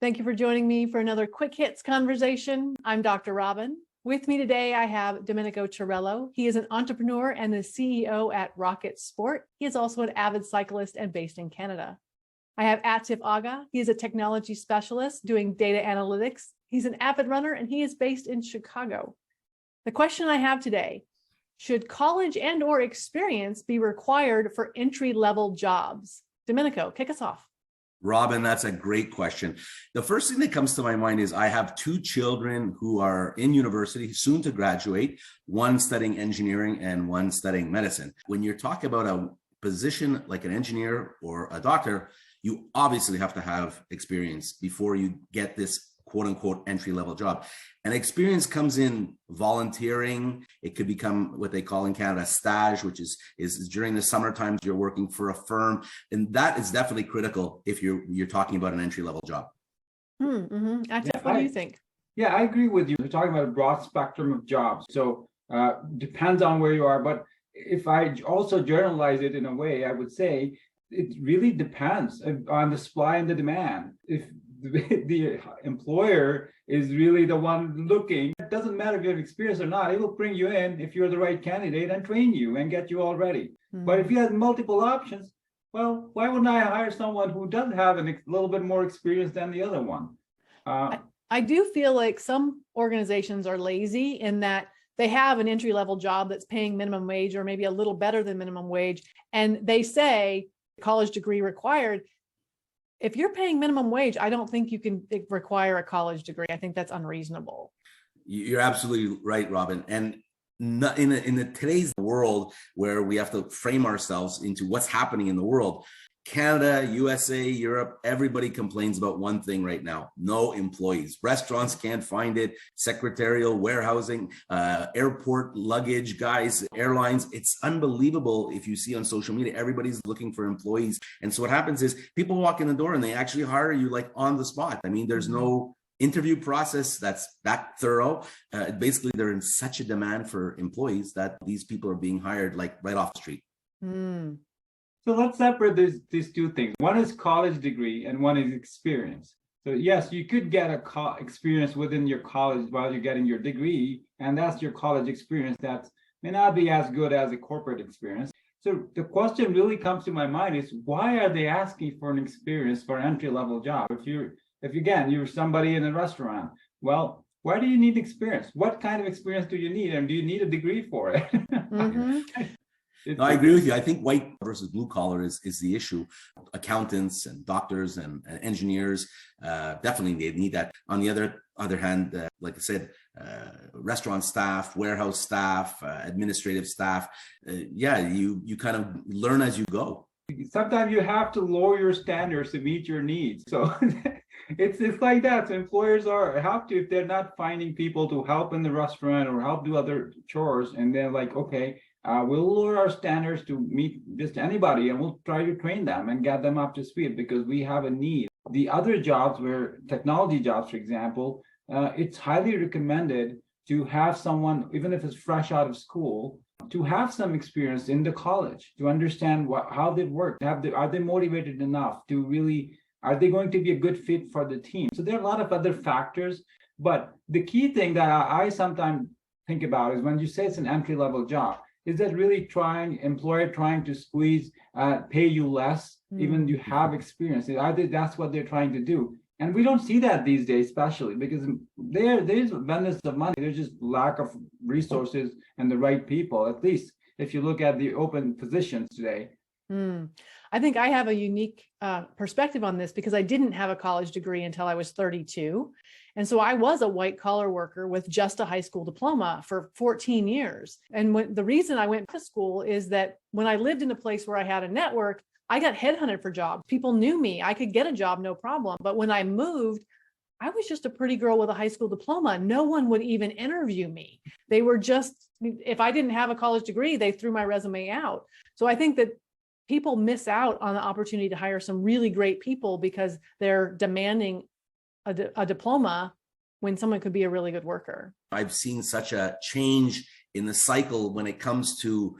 Thank you for joining me for another Quick Hits conversation. I'm Dr. Robyn. With me today, I have Domenico Ciarallo. He is an entrepreneur and the CEO at Rocket Sport. He is also an avid cyclist and based in Canada. I have Atif Agha. He is a technology specialist doing data analytics. He's an avid runner and he is based in Chicago. The question I have today, should college and or experience be required for entry-level jobs? Domenico, kick us off. Robyn, that's a great question. The first thing that comes to my mind is I have two children who are in university, soon to graduate, one studying engineering and one studying medicine. When you're talking about a position like an engineer or a doctor, you obviously have to have experience before you get this quote unquote entry-level job. And experience comes in volunteering. It could become what they call in Canada stage, which is during the summer times you're working for a firm. And that is definitely critical if you're talking about an entry-level job. Atif, what do you think? Yeah, I agree with you. We're talking about a broad spectrum of jobs. So depends on where you are. But if I also generalize it in a way, I would say it really depends on the supply and the demand. If the employer is really the one looking, it doesn't matter if you have experience or not, it will bring you in if you're the right candidate and train you and get you all ready. But if you have multiple options, well, why wouldn't I hire someone who doesn't have a little bit more experience than the other one? I do feel like some organizations are lazy in that they have an entry-level job that's paying minimum wage or maybe a little better than minimum wage, and they say college degree required. If you're paying minimum wage, I don't think you can require a college degree. I think that's unreasonable. You're absolutely right, Robyn. And in today's world where we have to frame ourselves into what's happening in the world, Canada, USA, Europe, everybody complains about one thing right now: no employees. Restaurants can't find it, secretarial, warehousing, airport luggage guys, airlines. It's unbelievable. If you see on social media, everybody's looking for employees. And so what happens is people walk in the door and they actually hire you like on the spot. I mean, there's no interview process that's that thorough. Basically, they're in such a demand for employees that these people are being hired like right off the street. So let's separate these two things. One is college degree and one is experience. So yes, you could get a experience within your college while you're getting your degree, and that's your college experience. That may not be as good as a corporate experience. So the question really comes to my mind is, why are they asking for an experience for an entry-level job? If again, you're somebody in a restaurant, well, why do you need experience? What kind of experience do you need? And do you need a degree for it? No, I agree with you. I think white versus blue collar is the issue. Accountants and doctors and engineers, definitely they need that. On the other hand, like I said, restaurant staff, warehouse staff, administrative staff, you kind of learn as you go. Sometimes you have to lower your standards to meet your needs. So it's like that. So employers have to, if they're not finding people to help in the restaurant or help do other chores, and they're like, okay, we'll lower our standards to meet just anybody, and we'll try to train them and get them up to speed because we have a need. The other jobs, where technology jobs, for example, it's highly recommended to have someone, even if it's fresh out of school, to have some experience in the college, to understand how they work. Are they motivated enough to really, are they going to be a good fit for the team? So there are a lot of other factors, but the key thing that I sometimes think about is when you say it's an entry-level job, is that really employer trying to squeeze, pay you less, even you have experience? That's what they're trying to do. And we don't see that these days, especially because there's abundance of money. There's just lack of resources and the right people, at least if you look at the open positions today. I think I have a unique perspective on this because I didn't have a college degree until I was 32. And so I was a white collar worker with just a high school diploma for 14 years. And the reason I went to school is that when I lived in a place where I had a network, I got headhunted for jobs. People knew me. I could get a job, no problem. But when I moved, I was just a pretty girl with a high school diploma. No one would even interview me. They were just, if I didn't have a college degree, they threw my resume out. So I think that people miss out on the opportunity to hire some really great people because they're demanding a diploma when someone could be a really good worker. I've seen such a change in the cycle when it comes to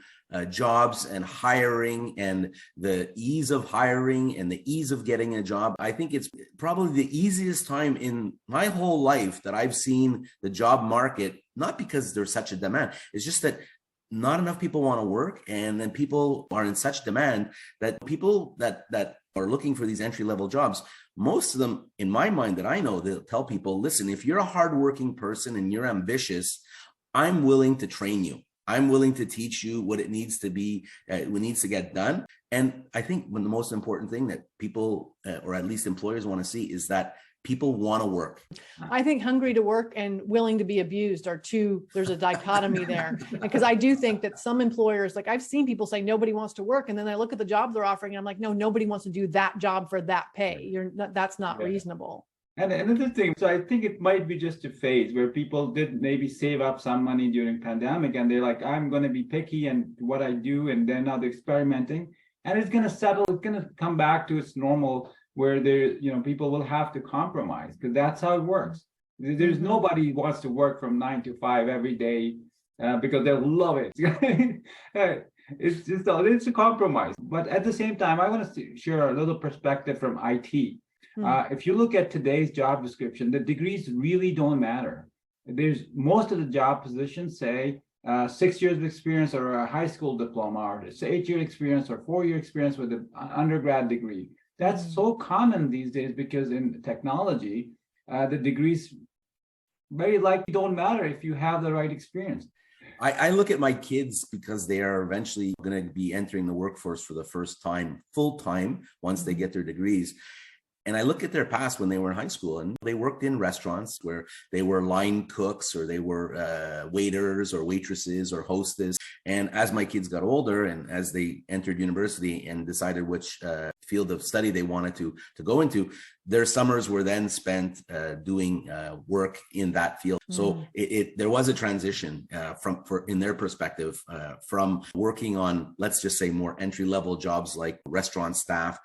jobs and hiring and the ease of hiring and the ease of getting a job. I think it's probably the easiest time in my whole life that I've seen the job market, not because there's such a demand, it's just that not enough people want to work, and then people are in such demand that people that are looking for these entry-level jobs, most of them, in my mind, that I know, they'll tell people, listen, if you're a hardworking person and you're ambitious, I'm willing to train you. I'm willing to teach you what it needs to be, what needs to get done. And I think the most important thing that people, or at least employers, want to see is that people want to work. I think hungry to work and willing to be abused are two, there's a dichotomy there. Because I do think that some employers, like I've seen people say nobody wants to work. And then I look at the job they're offering and I'm like, no, nobody wants to do that job for that pay. That's not reasonable. And another thing, so I think it might be just a phase where people did maybe save up some money during pandemic and they're like, I'm going to be picky and what I do, and they're not experimenting, and it's going to settle, it's going to come back to its normal where there, people will have to compromise because that's how it works. There's nobody who wants to work from 9 to 5 every day because they'll love it. It's just, it's a compromise. But at the same time, I want to share a little perspective from IT. If you look at today's job description, the degrees really don't matter. There's most of the job positions say 6 years of experience or a high school diploma, or it's 8-year experience or 4-year experience with an undergrad degree. That's so common these days because in technology, the degrees very likely don't matter if you have the right experience. I look at my kids because they are eventually going to be entering the workforce for the first time, full time, once they get their degrees. And I look at their past when they were in high school, and they worked in restaurants where they were line cooks, or they were waiters or waitresses or hostess. And as my kids got older and as they entered university and decided which field of study they wanted to go into, their summers were then spent doing work in that field. So there was a transition in their perspective from working on, let's just say, more entry-level jobs like restaurant staff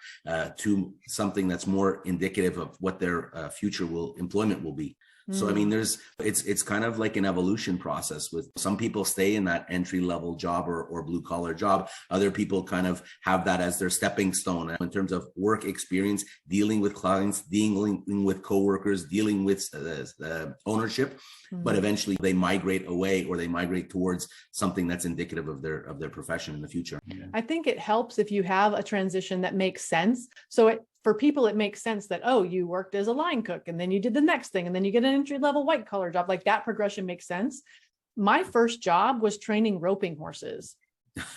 to something that's more indicative of what their future employment will be. So, I mean, it's kind of like an evolution process with some people stay in that entry level job or blue collar job. Other people kind of have that as their stepping stone in terms of work experience, dealing with clients, dealing with coworkers, dealing with ownership. But eventually they migrate away, or they migrate towards something that's indicative of their profession in the future. I think it helps if you have a transition that makes sense. So for people, it makes sense that, oh, you worked as a line cook and then you did the next thing and then you get an entry-level white collar job. Like that progression makes sense. My first job was training roping horses.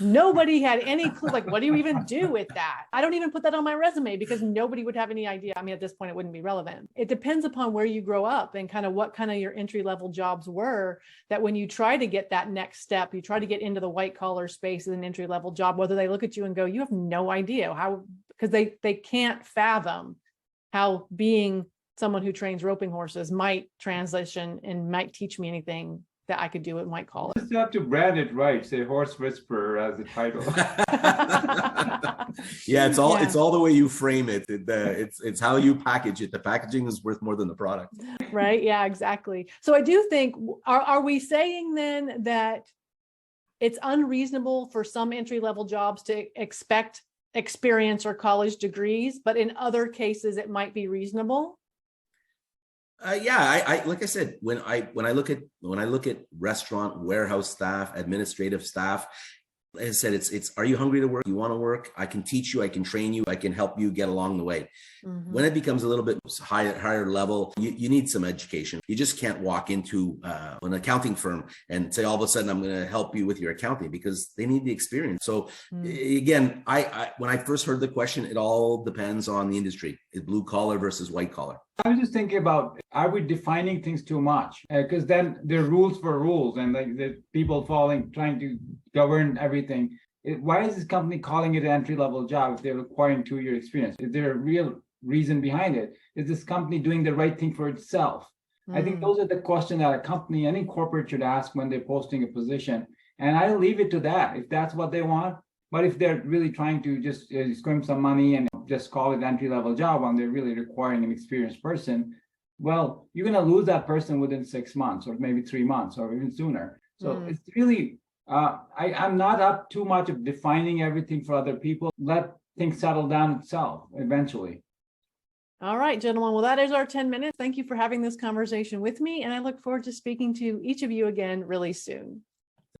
Nobody had any clue. Like, what do you even do with that? I don't even put that on my resume because nobody would have any idea. I mean, at this point, it wouldn't be relevant. It depends upon where you grow up and kind of what kind of your entry-level jobs were, that when you try to get that next step, you try to get into the white collar space as an entry-level job, whether they look at you and go, you have no idea how, because they can't fathom how being someone who trains roping horses might transition and might teach me anything that I could do in white collar. You just have to brand it right. Say horse whisperer as the title. Yeah, it's all the way you frame it. It's how you package it. The packaging is worth more than the product. Right. Yeah, exactly. So I do think, are we saying then that it's unreasonable for some entry-level jobs to expect experience or college degrees, but in other cases it might be reasonable? I like I said, when I look at restaurant, warehouse staff, administrative staff, like I said, it's are you hungry to work? You want to work? I can teach you, I can train you, I can help you get along the way. When it becomes a little bit higher level, you need some education. You just can't walk into an accounting firm and say all of a sudden I'm going to help you with your accounting, because they need the experience. So again, I when I first heard the question, it all depends on the industry. Is blue collar versus white collar? I was just thinking about, are we defining things too much? Because then there are rules for rules, and like the people trying to govern everything. Why is this company calling it an entry-level job if they're requiring 2-year experience? Is there a real reason behind it? Is this company doing the right thing for itself? I think those are the questions that a company, any corporate, should ask when they're posting a position. And I leave it to that, if that's what they want. But if they're really trying to just scrimp some money and just call it an entry-level job when they're really requiring an experienced person, well, you're going to lose that person within 6 months or maybe 3 months or even sooner. So it's really I'm not up too much of defining everything for other people. Let things settle down itself eventually. All right, gentlemen. Well, that is our 10 minutes. Thank you for having this conversation with me. And I look forward to speaking to each of you again really soon.